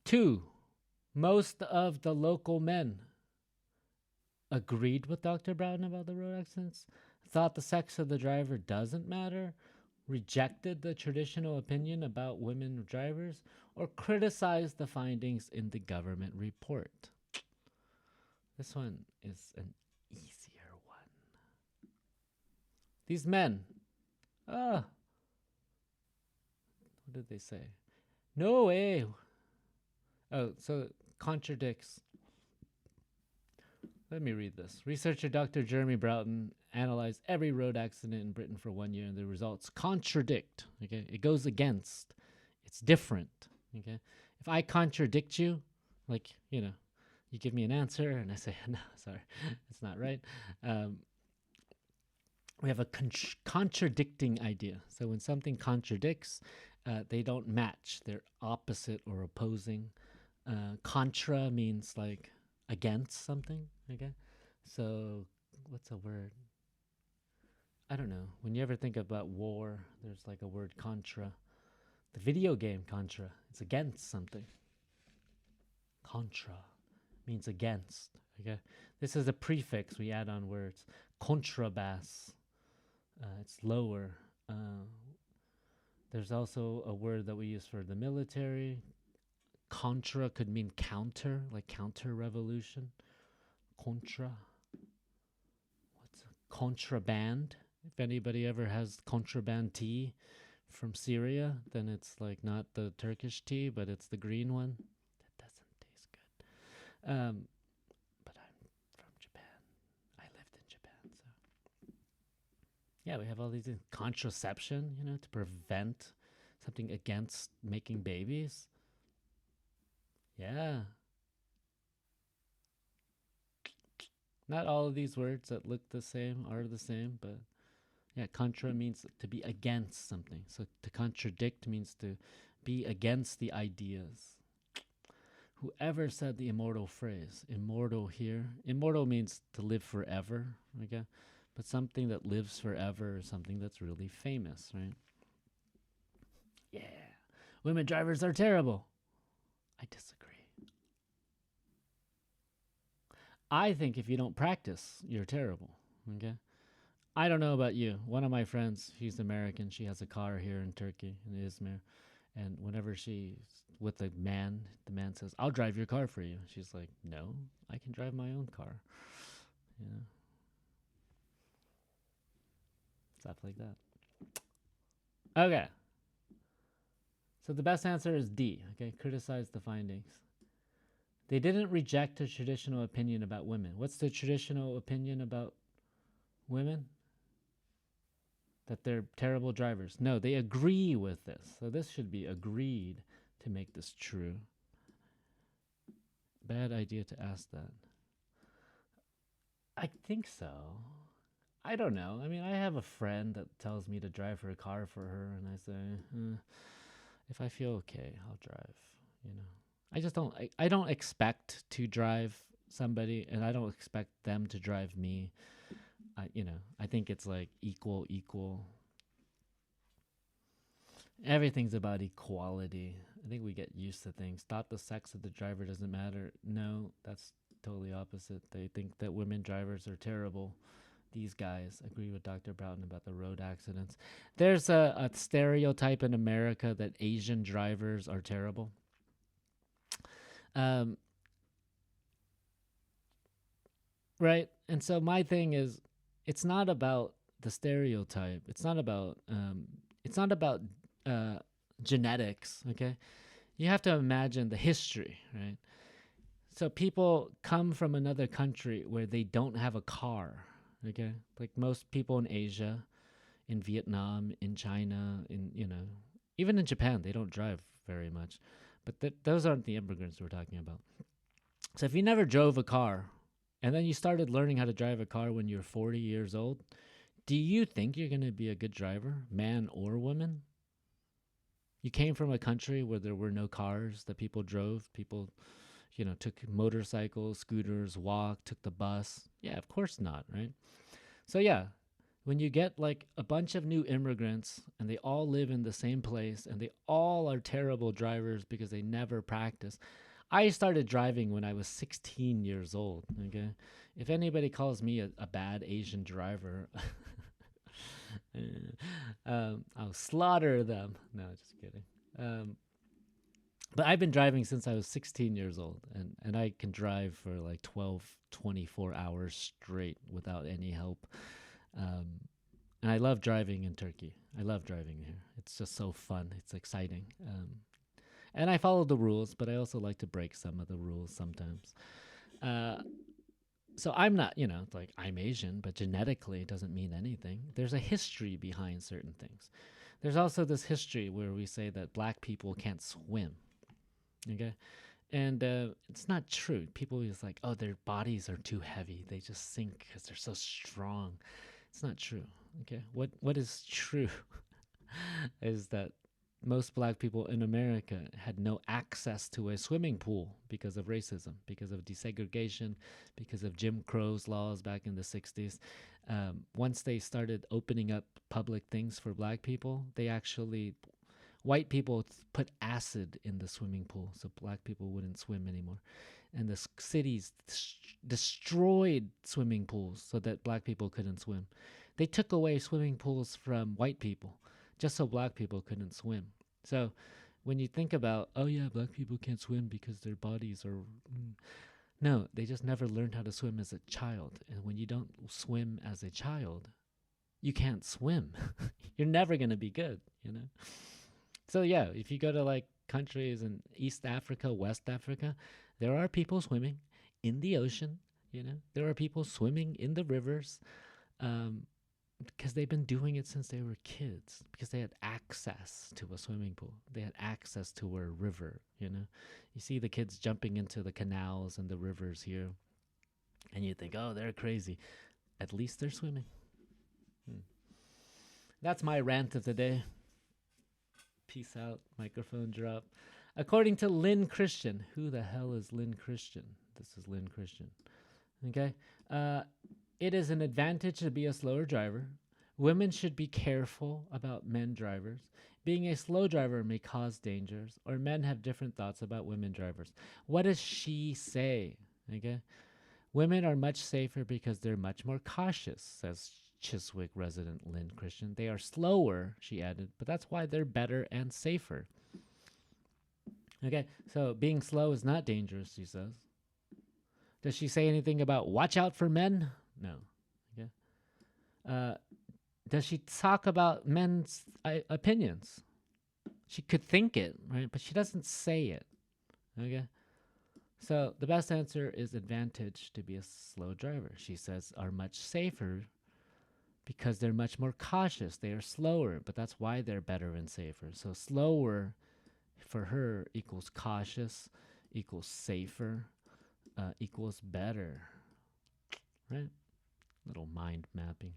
2. Most of the local men agreed with Dr. Brown about the road accidents, thought the sex of the driver doesn't matter, rejected the traditional opinion about women drivers, or criticized the findings in the government report. This one is an easier one. These men, what did they say? No way. Oh, so contradicts. Let me read this. Researcher Dr. Jeremy Broughton analyzed every road accident in Britain for 1 year, and the results contradict. Okay, it goes against. It's different. Okay, if I contradict you, like you give me an answer, and I say no, sorry, it's not right. We have a contradicting idea. So when something contradicts, they don't match. They're opposite or opposing. Contra means like against something. Okay, so what's a word? I don't know. When you ever think about war, there's like a word contra. The video game Contra, it's against something. Contra means against. Okay, this is a prefix we add on words. Contrabass, it's lower. There's also a word that we use for the military. Contra could mean counter, like counter revolution. Contra. What's a contraband? If anybody ever has contraband tea from Syria, then it's like not the Turkish tea, but it's the green one. That doesn't taste good. But I'm from Japan. I lived in Japan, so yeah, we have all these contraception, to prevent something against making babies. Yeah. Not all of these words that look the same are the same, but yeah, contra means to be against something. So to contradict means to be against the ideas. Whoever said the immortal phrase, immortal here, immortal means to live forever, okay? But something that lives forever is something that's really famous, right? Yeah. Women drivers are terrible. I disagree. I think if you don't practice, you're terrible, okay? I don't know about you. One of my friends, she's American. She has a car here in Turkey, in Izmir. And whenever she's with a man, the man says, I'll drive your car for you. She's like, no, I can drive my own car. Stuff like that. Okay. So the best answer is D, okay? Criticize the findings. They didn't reject a traditional opinion about women. What's the traditional opinion about women? That they're terrible drivers. No, they agree with this. So this should be agreed to make this true. Bad idea to ask that. I think so. I don't know. I mean, I have a friend that tells me to drive her car for her, and I say, if I feel okay, I'll drive. I just don't. I don't expect to drive somebody, and I don't expect them to drive me. I think it's like equal. Everything's about equality. I think we get used to things. Thought the sex of the driver doesn't matter. No, that's totally opposite. They think that women drivers are terrible. These guys agree with Dr. Broughton about the road accidents. There's a stereotype in America that Asian drivers are terrible. Right? And so my thing is, it's not about the stereotype. It's not about genetics, okay? You have to imagine the history, right? So people come from another country where they don't have a car, okay? Like most people in Asia, in Vietnam, in China, even in Japan, they don't drive very much. But those aren't the immigrants we're talking about. So if you never drove a car and then you started learning how to drive a car when you're 40 years old, do you think you're going to be a good driver, man or woman? You came from a country where there were no cars that people drove. People, took motorcycles, scooters, walked, took the bus. Yeah, of course not, right? So yeah, when you get like a bunch of new immigrants and they all live in the same place and they all are terrible drivers because they never practice. I started driving when I was 16 years old, okay? If anybody calls me a bad Asian driver, I'll slaughter them. No, just kidding. But I've been driving since I was 16 years old, and I can drive for like 12, 24 hours straight without any help. And I love driving in Turkey. I love driving here. It's just so fun. It's exciting. And I follow the rules, but I also like to break some of the rules sometimes. So I'm not, like I'm Asian, but genetically it doesn't mean anything. There's a history behind certain things. There's also this history where we say that black people can't swim. Okay? And it's not true. People is like, oh, their bodies are too heavy. They just sink because they're so strong. It's not true. Okay? What is true is that most black people in America had no access to a swimming pool because of racism, because of desegregation, because of Jim Crow's laws back in the 60s. Once they started opening up public things for black people, white people put acid in the swimming pool so black people wouldn't swim anymore. And the cities destroyed swimming pools so that black people couldn't swim. They took away swimming pools from white people just so black people couldn't swim. So when you think about, oh yeah, black people can't swim because their bodies are. No, they just never learned how to swim as a child. And when you don't swim as a child, you can't swim. You're never going to be good, you know? So yeah, if you go to like countries in East Africa, West Africa, there are people swimming in the ocean, you know? There are people swimming in the rivers. Because they've been doing it since they were kids, because they had access to a swimming pool. They had access to a river, you know. You see the kids jumping into the canals and the rivers here, and you think, oh, they're crazy. At least they're swimming. That's my rant of the day. Peace out. Microphone drop. According to Lynn Christian. Who the hell is Lynn Christian? This is Lynn Christian. Okay. It is an advantage to be a slower driver. Women should be careful about men drivers. Being a slow driver may cause dangers, or men have different thoughts about women drivers. What does she say? Okay. Women are much safer because they're much more cautious, says Chiswick resident Lynn Christian. They are slower, she added, but that's why they're better and safer. Okay, so being slow is not dangerous, she says. Does she say anything about watch out for men? No. Okay. Does she talk about men's opinions? She could think it, right? But she doesn't say it. Okay. So the best answer is advantage to be a slow driver. She says are much safer because they're much more cautious. They are slower, but that's why they're better and safer. So slower for her equals cautious, equals safer, equals better. Right? Little mind mapping.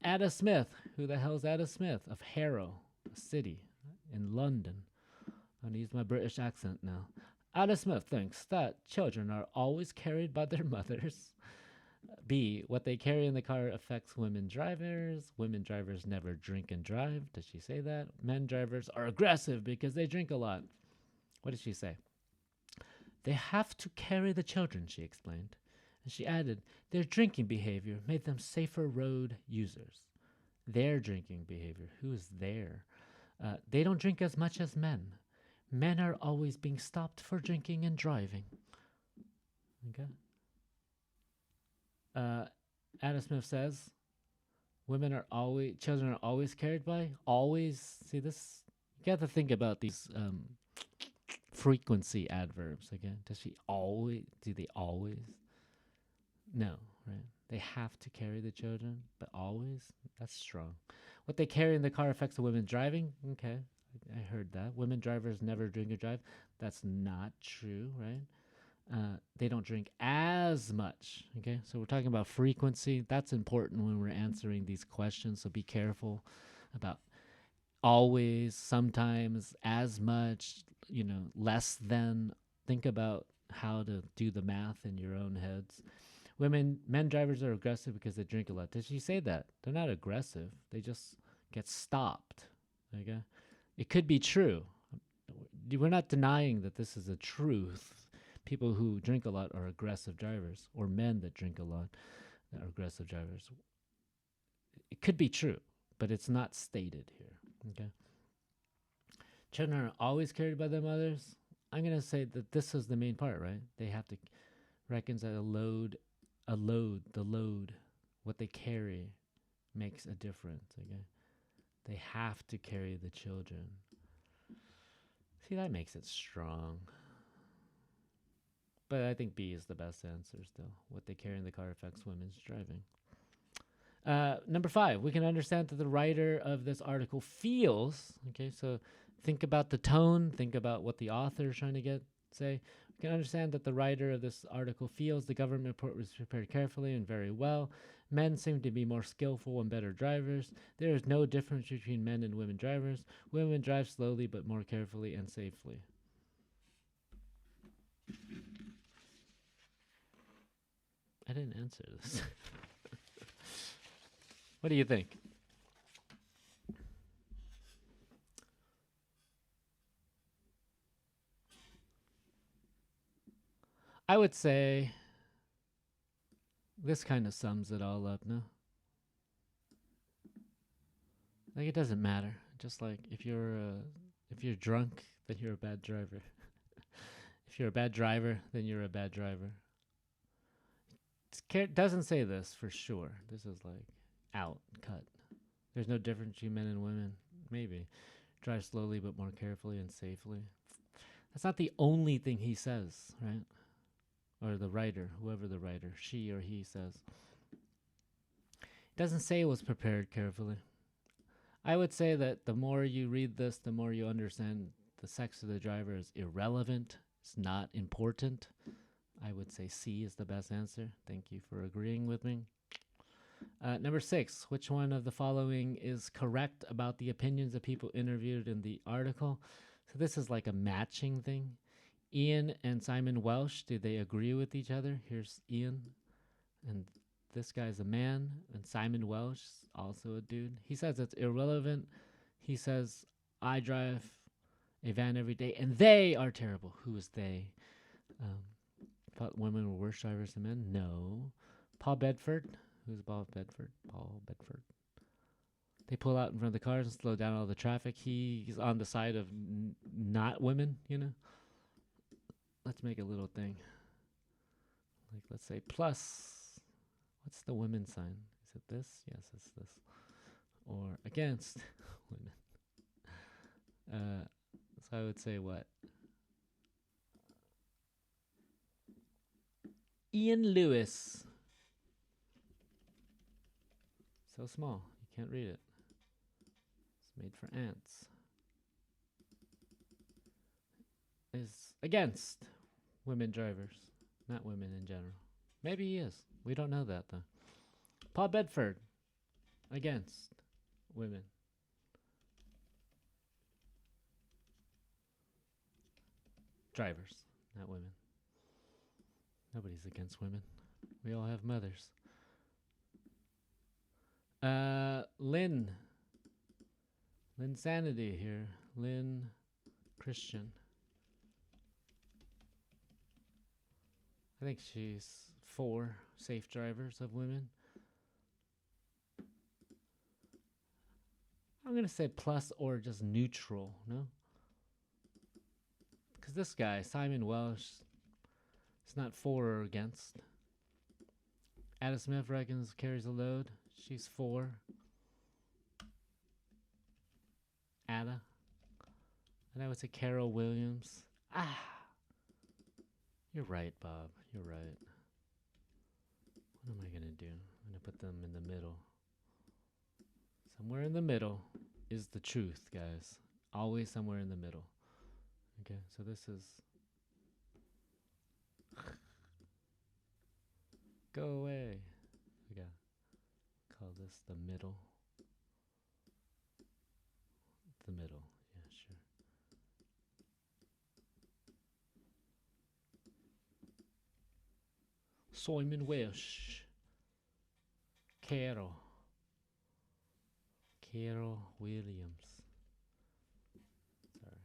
Ada Smith. Who the hell's Ada Smith? Of Harrow, a city in London. I'm going to use my British accent now. Ada Smith thinks that children are always carried by their mothers. B, what they carry in the car affects women drivers. Women drivers never drink and drive. Does she say that? Men drivers are aggressive because they drink a lot. What did she say? They have to carry the children, she explained. And she added, their drinking behavior made them safer road users. Their drinking behavior. Who is there? They don't drink as much as men. Men are always being stopped for drinking and driving. Okay. Adam Smith says, children are always carried by. Always. See this? You got to think about these frequency adverbs again. Does she always? Do they always? No, right? They have to carry the children, but always? That's strong. What they carry in the car affects the women driving? Okay, I heard that. Women drivers never drink or drive. That's not true, right? They don't drink as much, okay? So we're talking about frequency. That's important when we're answering these questions, so be careful about always, sometimes, as much, less than. Think about how to do the math in your own heads. Men drivers are aggressive because they drink a lot. Did she say that? They're not aggressive. They just get stopped. Okay? It could be true. We're not denying that this is a truth. People who drink a lot are aggressive drivers, or men that drink a lot are aggressive drivers. It could be true, but it's not stated here. Okay? Children are always carried by their mothers. I'm going to say that this is the main part, right? They have to reconcile the load, what they carry makes a difference, okay? They have to carry the children. See, that makes it strong. But I think B is the best answer still. What they carry in the car affects women's driving. Number 5, we can understand that the writer of this article feels, okay, so think about the tone, think about what the author is trying to say. We can understand that the writer of this article feels the government report was prepared carefully and very well. Men seem to be more skillful and better drivers. There is no difference between men and women drivers. Women drive slowly but more carefully and safely. I didn't answer this. What do you think? I would say this kind of sums it all up, no? Like it doesn't matter. Just like if you're drunk, then you're a bad driver. If you're a bad driver, then you're a bad driver. It doesn't say this for sure. This is like out, cut. There's no difference between men and women. Maybe. Drive slowly but more carefully and safely. That's not the only thing he says, right? Or the writer, whoever the writer, she or he says. It doesn't say it was prepared carefully. I would say that the more you read this, the more you understand the sex of the driver is irrelevant. It's not important. I would say C is the best answer. Thank you for agreeing with me. Number 6, which one of the following is correct about the opinions of people interviewed in the article? So this is like a matching thing. Ian and Simon Welsh, did they agree with each other? Here's Ian, and this guy's a man, and Simon Welsh, also a dude. He says it's irrelevant. He says, I drive a van every day, and they are terrible. Who is they? Thought women were worse drivers than men? No. Paul Bedford. Who's Paul Bedford? Paul Bedford. They pull out in front of the cars and slow down all the traffic. He's on the side of not women, you know? Let's make a little thing. Like, let's say plus. What's the women sign? Is it this? Yes, it's this. Or against women. So I would say what? Ian Lewis. So small, you can't read it. It's made for ants. Is against women drivers, not women in general. Maybe he is. We don't know that though. Paul Bedford, against women. Drivers, not women. Nobody's against women. We all have mothers. Lynn Sanity here. Lynn Christian. I think she's for safe drivers of women. I'm going to say plus or just neutral, no? Because this guy, Simon Welsh, is not for or against. Ada Smith reckons carries a load. She's for. Ada. And I would say Carol Williams. You're right, Bob. You're right. What am I going to do? I'm going to put them in the middle. Somewhere in the middle is the truth, guys. Always somewhere in the middle. Okay, so this is... Go away. We got call this the middle. The middle. Yeah, sure. Simon Welsh. Carol Williams. Sorry.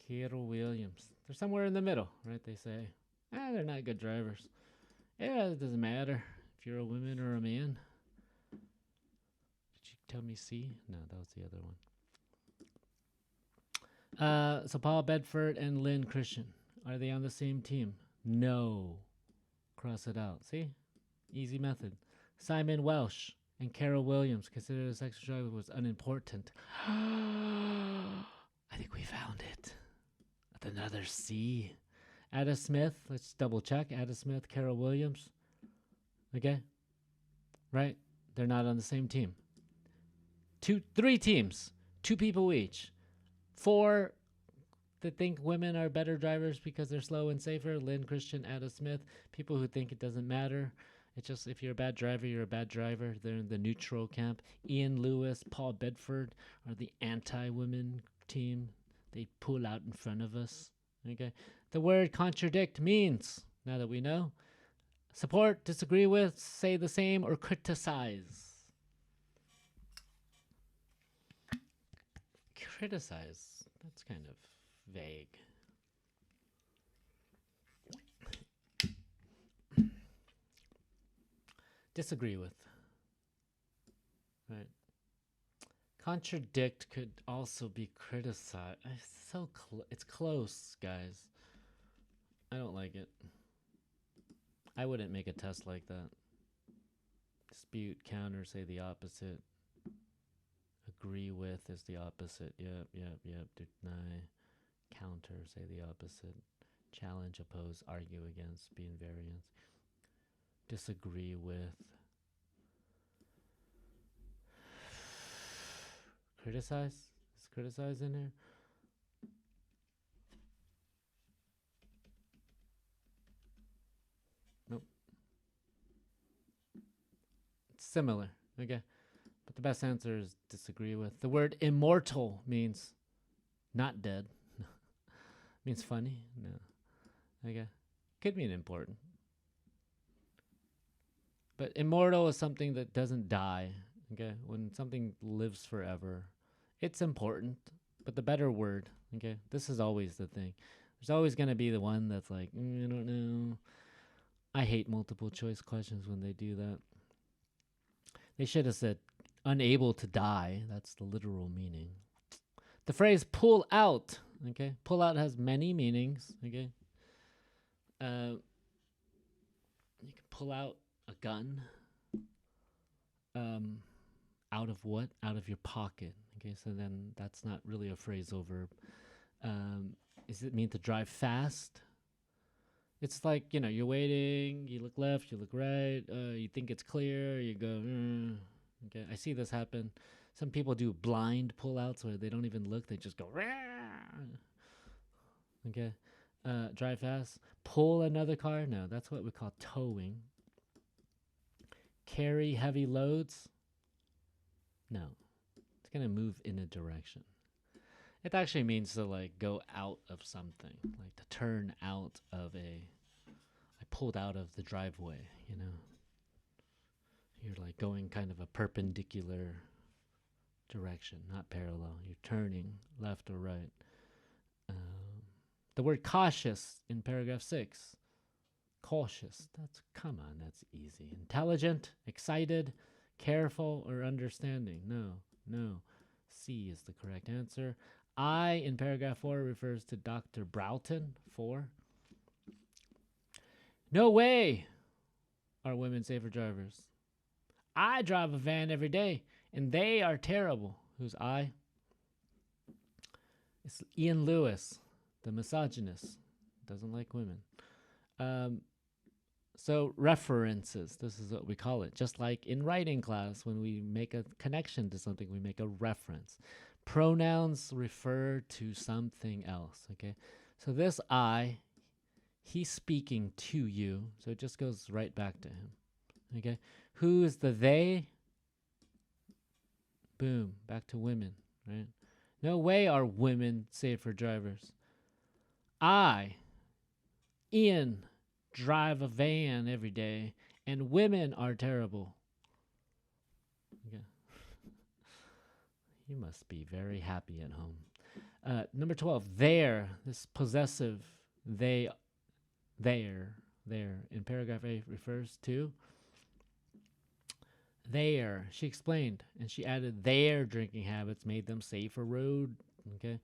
Carol Williams. They're somewhere in the middle, right? They say. They're not good drivers. Yeah, it doesn't matter if you're a woman or a man. Did you tell me C? No, that was the other one. So Paul Bedford and Lynn Christian. Are they on the same team? No. Cross it out. See? Easy method. Simon Welsh and Carol Williams considered a sexual driver was unimportant. I think we found it. That's another C. Ada Smith. Let's double check. Ada Smith, Carol Williams. Okay? Right? They're not on the same team. 3 teams. 2 people each. 4 that think women are better drivers because they're slow and safer. Lynn Christian, Ada Smith. People who think it doesn't matter. It's just if you're a bad driver, you're a bad driver. They're in the neutral camp. Ian Lewis, Paul Bedford are the anti-women team. They pull out in front of us. Okay. The word contradict means, now that we know, support, disagree with, say the same, or criticize. Criticize. That's kind of vague. Disagree with. Right. Contradict could also be criticized. It's so it's close, guys. I don't like it. I wouldn't make a test like that. Dispute, counter, say the opposite. Agree with is the opposite. Yep. Deny, counter, say the opposite. Challenge, oppose, argue against, be invariance. Disagree with. Criticize? Is criticize in here? Nope. It's similar. Okay. But the best answer is disagree with. The word immortal means not dead. Means funny? No. Okay. Could mean important. But immortal is something that doesn't die. Okay. When something lives forever, it's important. But the better word, okay, this is always the thing. There's always going to be the one that's like, I don't know. I hate multiple choice questions when they do that. They should have said unable to die. That's the literal meaning. The phrase pull out, okay? Pull out has many meanings, okay? You can pull out a gun. Out of what? Out of your pocket. Okay, so then that's not really a phrasal verb. Does it mean to drive fast? It's like, you're waiting, you look left, you look right, you think it's clear, you go, okay. I see this happen. Some people do blind pullouts where they don't even look, they just go, okay. Drive fast. Pull another car? No, that's what we call towing. Carry heavy loads? No. It's going to move in a direction. It actually means to like go out of something, like to turn out of I pulled out of the driveway, You're like going kind of a perpendicular direction, not parallel. You're turning left or right. The word cautious in paragraph 6. Cautious. Come on, that's easy. Intelligent, excited, careful, or understanding. No. C is the correct answer. I in paragraph 4 refers to Dr. Broughton. 4. No way are women safer drivers. I drive a van every day, and they are terrible. Who's I? It's Ian Lewis, the misogynist. Doesn't like women. So references, this is what we call it. Just like in writing class, when we make a connection to something, we make a reference. Pronouns refer to something else, okay? So this I, he's speaking to you, so it just goes right back to him, okay? Who is the they? Boom, back to women, right? No way are women safer drivers. I, Ian, drive a van every day, and women are terrible. Okay. You must be very happy at home. Number 12, there. This possessive, there, in paragraph 8 refers to there. She explained, and she added their drinking habits made them safer road. Okay.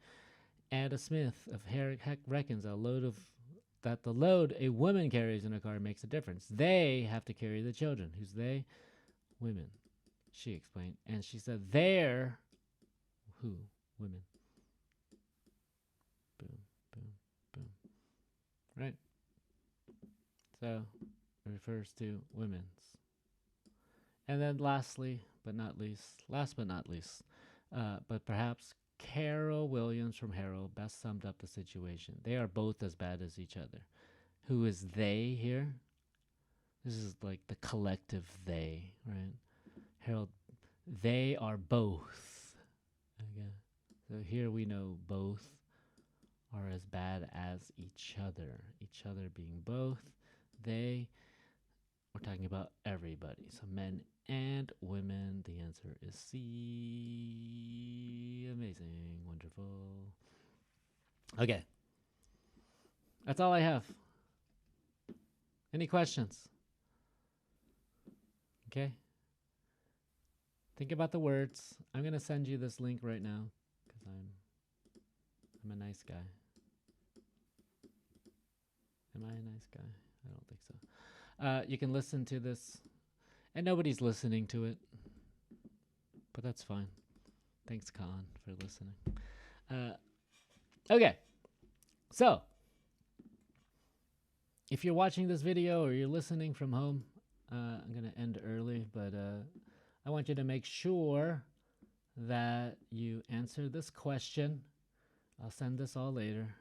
Ada Smith of Herrick reckons the load a woman carries in a car makes a difference. They have to carry the children. Who's they? Women. She explained. And she said, they're who? Women. Boom, boom, boom. Right? So it refers to women's. And then lastly, but not least, but perhaps Carol Williams from Herald best summed up the situation. They are both as bad as each other. Who is they here? This is like the collective they, right? Harold, they are both. Okay. So here we know both are as bad as each other. Each other being both. They, we're talking about everybody. So men and women. The answer is C. Amazing. Wonderful. Okay. That's all I have. Any questions? Okay. Think about the words. I'm gonna send you this link right now because I'm a nice guy. Am I a nice guy? I don't think so. You can listen to this, and nobody's listening to it, but that's fine. Thanks, Khan, for listening. Okay, so if you're watching this video or you're listening from home, I'm gonna end early, but I want you to make sure that you answer this question. I'll send this all later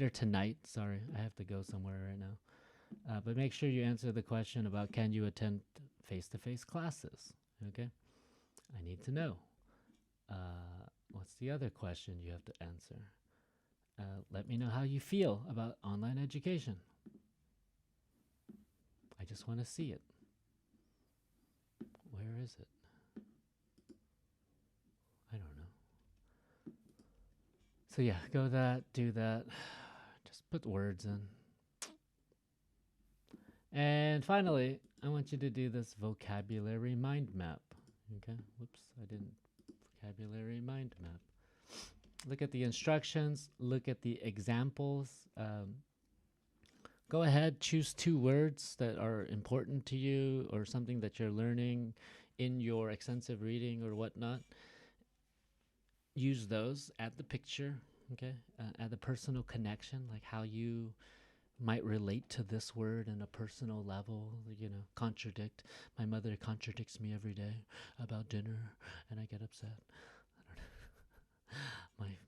tonight. Sorry, I have to go somewhere right now. But make sure you answer the question about can you attend face-to-face classes? Okay, I need to know. What's the other question you have to answer? Let me know how you feel about online education. I just want to see it. Where is it? I don't know. So yeah, go that, do that. Just put words in. And finally, I want you to do this vocabulary mind map. Okay, whoops, I didn't. Vocabulary mind map. Look at the instructions, look at the examples. Go ahead, choose 2 words that are important to you or something that you're learning in your extensive reading or whatnot. Use those, add the picture, okay? Add the personal connection, like how you might relate to this word in a personal level, contradict. My mother contradicts me every day about dinner, and I get upset.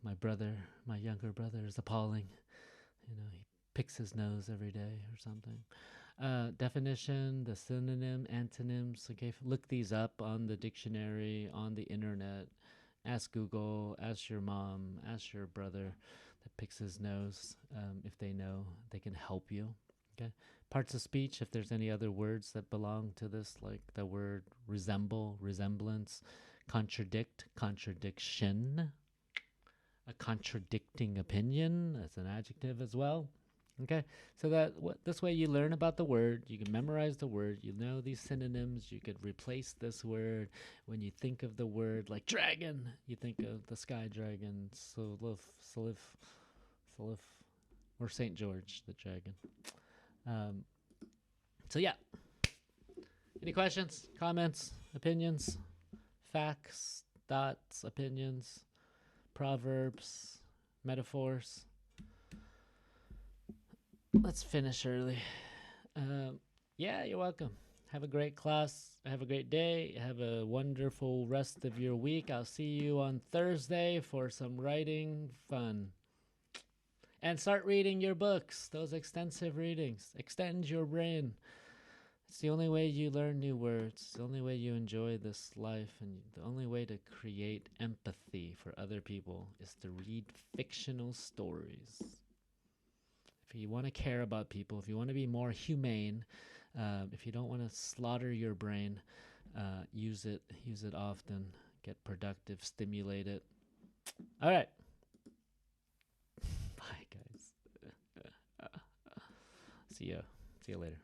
My brother, my younger brother, is appalling. He picks his nose every day or something. Definition, the synonym, antonyms. Okay, look these up on the dictionary, on the internet. Ask Google, ask your mom, ask your brother that picks his nose. If they know, they can help you. Okay. Parts of speech, if there's any other words that belong to this, like the word resemble, resemblance, contradict, contradiction. A contradicting opinion, that's an adjective as well. Okay, so this way you learn about the word, you can memorize the word, you know these synonyms, you could replace this word. When you think of the word like dragon, you think of the sky dragon, Salif, or St. George, the dragon. So yeah, any questions, comments, opinions, facts, thoughts, opinions, proverbs, metaphors? Let's finish early. Yeah, you're welcome. Have a great class. Have a great day. Have a wonderful rest of your week. I'll see you on Thursday for some writing fun. And start reading your books, those extensive readings. Extend your brain. It's the only way you learn new words. It's the only way you enjoy this life. And the only way to create empathy for other people is to read fictional stories. If you want to care about people, if you want to be more humane, if you don't want to slaughter your brain, use it often. Get productive, stimulate it. All right. Bye, guys. See you later.